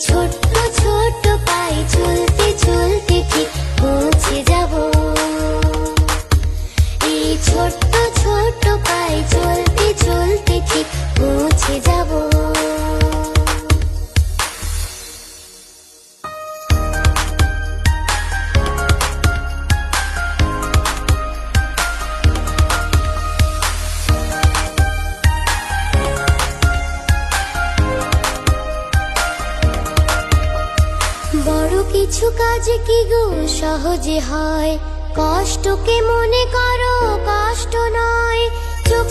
ছোট্ট ছোট্ট পায়ে চলতে চলতে ঠিক পৌঁছে যাব। এই ছোট্ট ছোট্ট পায়ে চলতে চলতে ঠিক পৌঁছে যাব। বড় কিছু কাজ কি গো সহজে হয়, কষ্টকে মনে করো কষ্ট নয়। চোখ